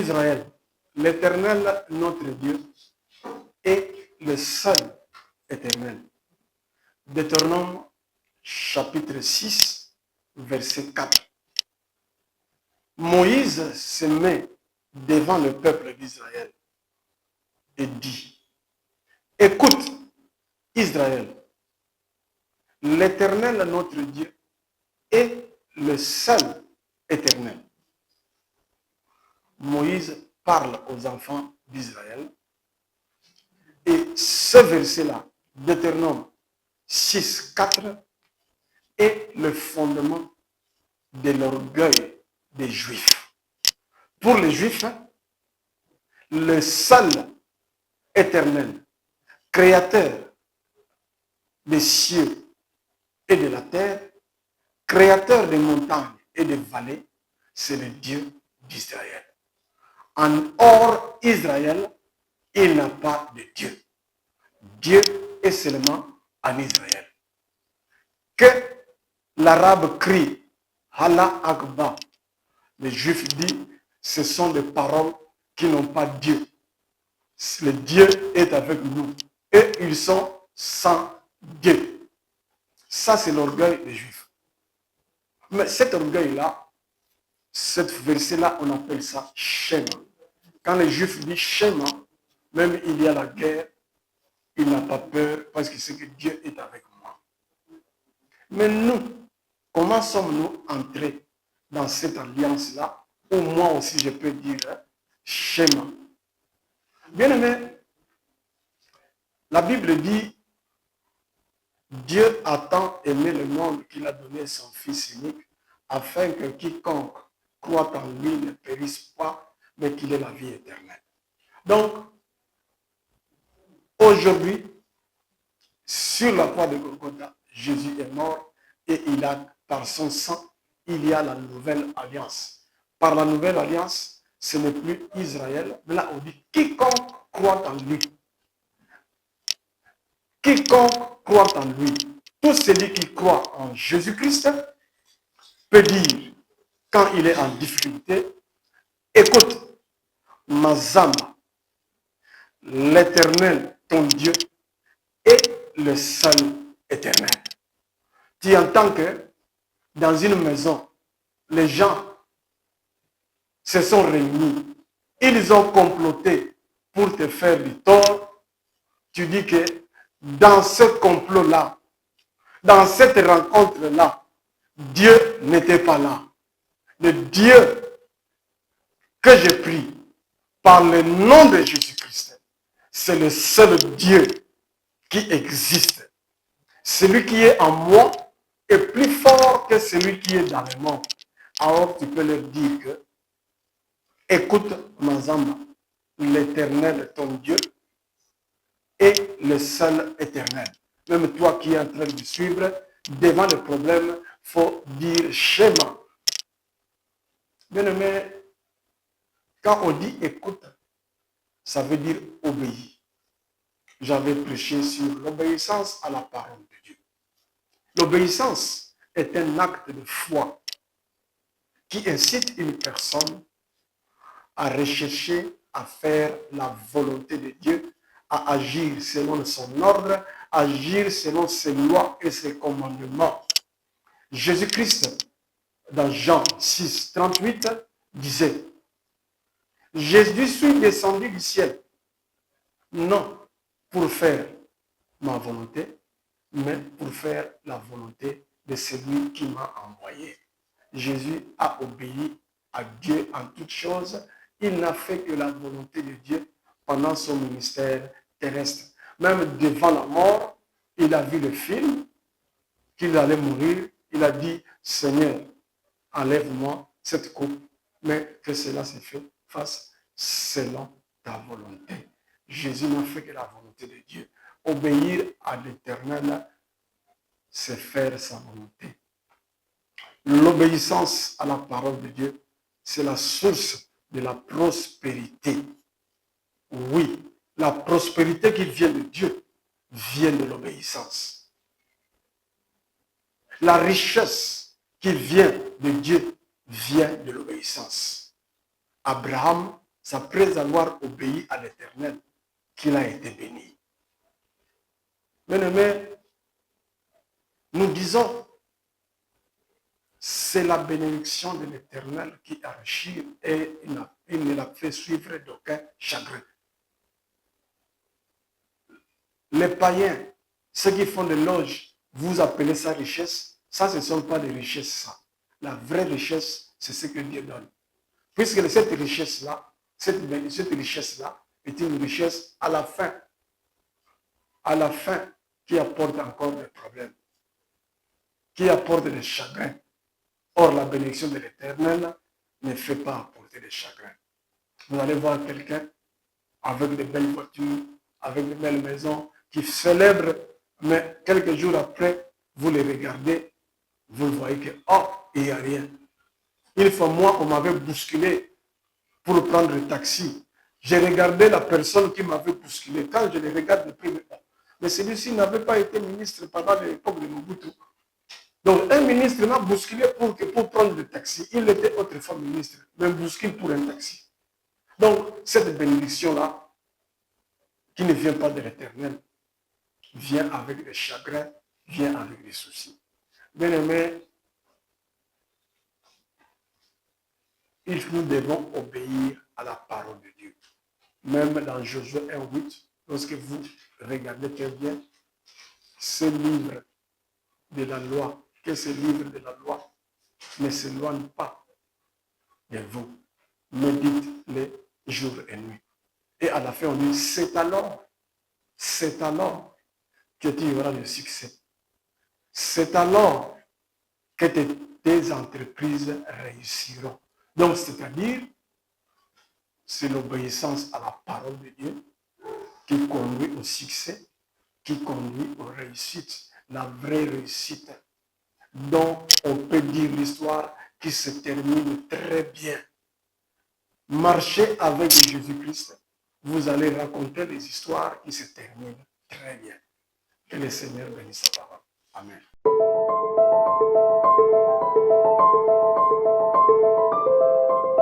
Israël, l'Éternel, notre Dieu, est le seul éternel. Deutéronome chapitre 6, verset 4. Moïse se met devant le peuple d'Israël et dit, écoute, Israël, l'Éternel, notre Dieu, est le seul éternel. Moïse parle aux enfants d'Israël et ce verset-là, Deutéronome 6, 4, est le fondement de l'orgueil des Juifs. Pour les Juifs, le seul éternel, créateur des cieux et de la terre, créateur des montagnes et des vallées, c'est le Dieu d'Israël. En hors Israël, il n'a pas de Dieu. Dieu est seulement en Israël. Que l'arabe crie Allah Akbar, les Juifs disent ce sont des paroles qui n'ont pas Dieu. Le Dieu est avec nous et ils sont sans Dieu. Ça, c'est l'orgueil des Juifs. Mais cet orgueil-là, cette verset-là, on appelle ça Shema. Quand les Juifs disent Shema, même il y a la guerre, il n'a pas peur parce qu'il sait que Dieu est avec moi. Mais nous, comment sommes-nous entrés dans cette alliance-là, où moi aussi je peux dire Shema? Bien aimé, la Bible dit Dieu a tant aimé le monde qu'il a donné son Fils unique, afin que quiconque croit en lui ne périsse pas, mais qu'il ait la vie éternelle. Donc, aujourd'hui, sur la croix de Golgotha, Jésus est mort et il a, par son sang, il y a la nouvelle alliance. Par la nouvelle alliance, ce n'est plus Israël, mais là on dit quiconque croit en lui. Quiconque croit en lui. Tout celui qui croit en Jésus-Christ peut dire, quand il est en difficulté, écoute, Mazama, l'Éternel, ton Dieu, est le seul éternel. Tu entends que dans une maison, les gens se sont réunis, ils ont comploté pour te faire du tort. Tu dis que dans ce complot-là, dans cette rencontre-là, Dieu n'était pas là. Le Dieu que j'ai pris par le nom de Jésus-Christ, c'est le seul Dieu qui existe. Celui qui est en moi est plus fort que celui qui est dans le monde. Alors tu peux leur dire que, écoute Mazamba, l'Éternel, ton Dieu, est le seul éternel. Même toi qui es en train de suivre, devant le problème, il faut dire schéma. Bien aimé, quand on dit écoute, ça veut dire obéir. J'avais prêché sur l'obéissance à la parole de Dieu. L'obéissance est un acte de foi qui incite une personne à rechercher, à faire la volonté de Dieu, à agir selon son ordre, à agir selon ses lois et ses commandements. Jésus-Christ, dans Jean 6, 38, disait, je suis descendu du ciel, non pour faire ma volonté, mais pour faire la volonté de celui qui m'a envoyé. Jésus a obéi à Dieu en toutes choses. Il n'a fait que la volonté de Dieu pendant son ministère terrestre. Même devant la mort, il a vu le film qu'il allait mourir. Il a dit, Seigneur, enlève-moi cette coupe, mais que cela se fasse selon ta volonté. Jésus n'a fait que la volonté de Dieu. Obéir à l'Éternel, c'est faire sa volonté. L'obéissance à la parole de Dieu, c'est la source de la prospérité. Oui, la prospérité qui vient de Dieu vient de l'obéissance. La richesse qui vient de Dieu vient de l'obéissance. Abraham c'est après avoir obéi à l'Éternel qu'il a été béni. Bien-aimés, nous disons, c'est la bénédiction de l'Éternel qui enrichit et il ne la fait suivre d'aucun chagrin. Les païens, ceux qui font des loges, vous appelez ça richesse. Ça, ce ne sont pas des richesses, ça. La vraie richesse, c'est ce que Dieu donne. Puisque cette richesse-là, cette richesse-là est une richesse à la fin, qui apporte encore des problèmes, qui apporte des chagrins. Or, la bénédiction de l'Éternel ne fait pas apporter des chagrins. Vous allez voir quelqu'un avec de belles voitures, avec de belles maisons, qui célèbre, mais quelques jours après, vous les regardez, vous voyez que, oh, il n'y a rien. Une fois, moi, on m'avait bousculé pour prendre le taxi. J'ai regardé la personne qui m'avait bousculé. Quand je le regarde de près, mais celui-ci n'avait pas été ministre pendant l'époque de Mobutu. Donc, un ministre m'a bousculé pour prendre le taxi. Il était autrefois ministre, mais bouscule pour un taxi. Donc, cette bénédiction-là, qui ne vient pas de l'Éternel, vient avec des chagrins, vient avec des soucis. Bien aimé, nous devons obéir à la parole de Dieu. Même dans Josué 1:8, lorsque vous regardez très bien, ce livre de la loi, que ce livre de la loi ne s'éloigne pas de vous. Médite-les jour et nuit. Et à la fin, on dit, c'est alors que tu auras le succès. C'est alors que tes entreprises réussiront. Donc, c'est-à-dire, c'est l'obéissance à la parole de Dieu qui conduit au succès, qui conduit aux réussites, la vraie réussite, dont on peut dire l'histoire qui se termine très bien. Marchez avec Jésus-Christ, vous allez raconter des histoires qui se terminent très bien. Que le Seigneur bénisse sa parole. Amen.